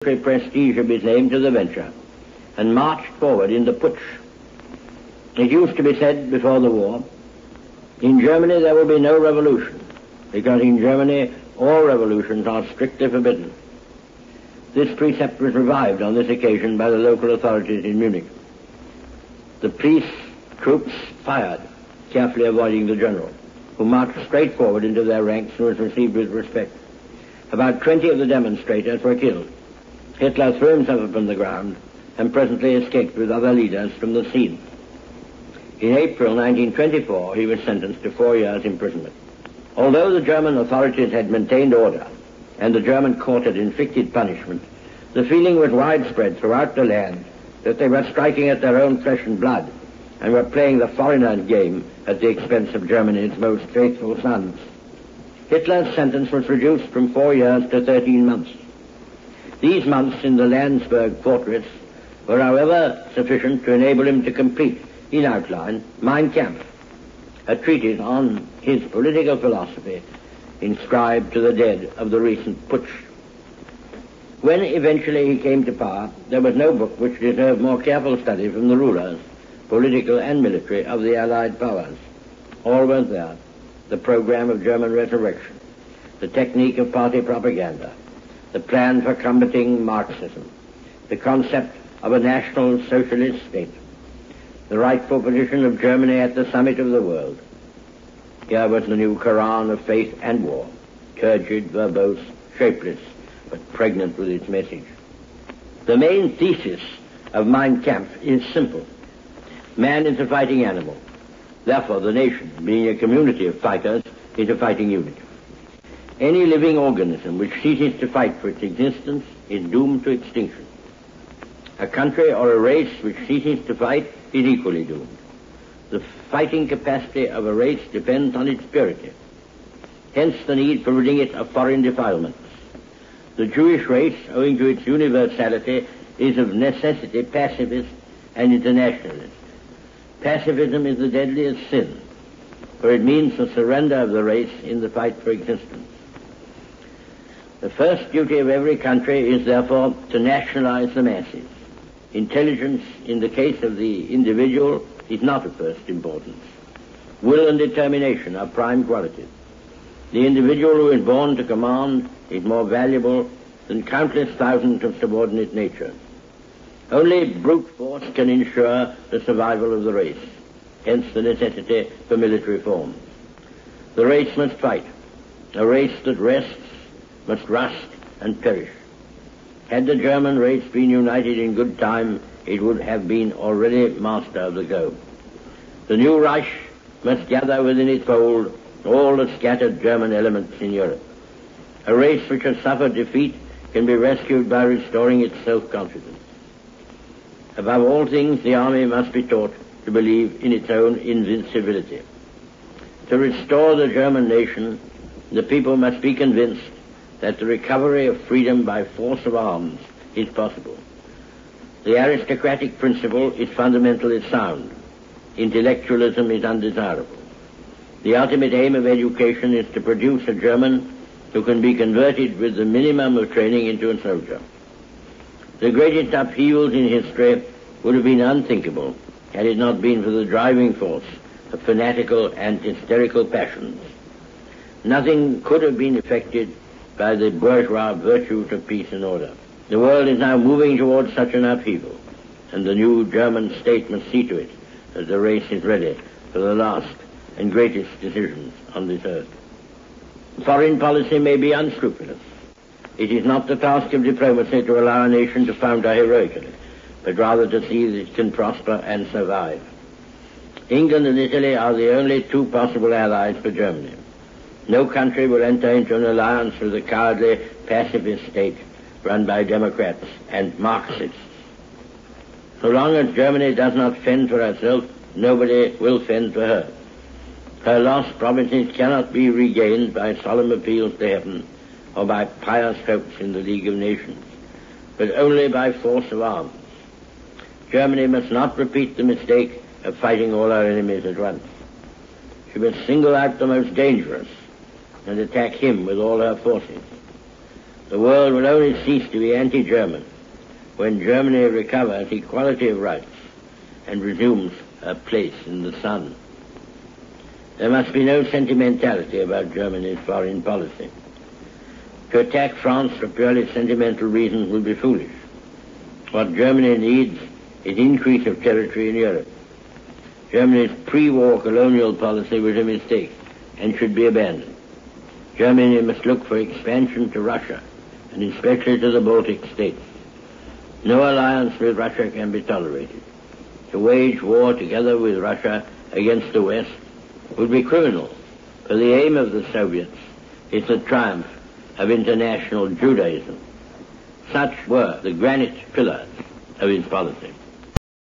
prestige of his name to the venture, and marched forward in the putsch. It used to be said before the war, in Germany there will be no revolution, because in Germany all revolutions are strictly forbidden. This precept was revived on this occasion by the local authorities in Munich. The police troops fired, carefully avoiding the general, who marched straight forward into their ranks and was received with respect. About 20 of the demonstrators were killed. Hitler threw himself upon the ground and presently escaped with other leaders from the scene. In April 1924, he was sentenced to 4 years' imprisonment. Although the German authorities had maintained order and the German court had inflicted punishment, the feeling was widespread throughout the land that they were striking at their own flesh and blood and were playing the foreigner's game at the expense of Germany's most faithful sons. Hitler's sentence was reduced from 4 years to 13 months. These months in the Landsberg fortress were, however, sufficient to enable him to complete, in outline, Mein Kampf, a treatise on his political philosophy inscribed to the dead of the recent putsch. When eventually he came to power, there was no book which deserved more careful study from the rulers, political and military, of the Allied powers. All was there: the program of German resurrection, the technique of party propaganda, the plan for combating Marxism, the concept of a national socialist state, the rightful position of Germany at the summit of the world. Here was the new Koran of faith and war, turgid, verbose, shapeless, but pregnant with its message. The main thesis of Mein Kampf is simple. Man is a fighting animal. Therefore, the nation, being a community of fighters, is a fighting unit. Any living organism which ceases to fight for its existence is doomed to extinction. A country or a race which ceases to fight is equally doomed. The fighting capacity of a race depends on its purity. Hence the need for ridding it of foreign defilements. The Jewish race, owing to its universality, is of necessity pacifist and internationalist. Pacifism is the deadliest sin, for it means the surrender of the race in the fight for existence. The first duty of every country is therefore to nationalize the masses. Intelligence, in the case of the individual, is not of first importance. Will and determination are prime qualities. The individual who is born to command is more valuable than countless thousands of subordinate natures. Only brute force can ensure the survival of the race, hence the necessity for military forms. The race must fight. A race that rests must rust and perish. Had the German race been united in good time, it would have been already master of the globe. The new Reich must gather within its fold all the scattered German elements in Europe. A race which has suffered defeat can be rescued by restoring its self-confidence. Above all things, the army must be taught to believe in its own invincibility. To restore the German nation, the people must be convinced that the recovery of freedom by force of arms is possible. The aristocratic principle is fundamentally sound. Intellectualism is undesirable. The ultimate aim of education is to produce a German who can be converted with the minimum of training into a soldier. The greatest upheavals in history would have been unthinkable had it not been for the driving force of fanatical and hysterical passions. Nothing could have been effected by the bourgeois virtues of peace and order. The world is now moving towards such an upheaval, and the new German state must see to it that the race is ready for the last and greatest decisions on this earth. Foreign policy may be unscrupulous. It is not the task of diplomacy to allow a nation to founder heroically, but rather to see that it can prosper and survive. England and Italy are the only two possible allies for Germany. No country will enter into an alliance with a cowardly pacifist state run by Democrats and Marxists. So long as Germany does not fend for herself, nobody will fend for her. Her lost provinces cannot be regained by solemn appeals to heaven or by pious hopes in the League of Nations, but only by force of arms. Germany must not repeat the mistake of fighting all her enemies at once. She must single out the most dangerous and attack him with all her forces. The world will only cease to be anti-German when Germany recovers equality of rights and resumes her place in the sun. There must be no sentimentality about Germany's foreign policy. To attack France for purely sentimental reasons will be foolish. What Germany needs is increase of territory in Europe. Germany's pre-war colonial policy was a mistake and should be abandoned. Germany must look for expansion to Russia, and especially to the Baltic states. No alliance with Russia can be tolerated. To wage war together with Russia against the West would be criminal, for the aim of the Soviets is the triumph of international Judaism. Such were the granite pillars of his policy.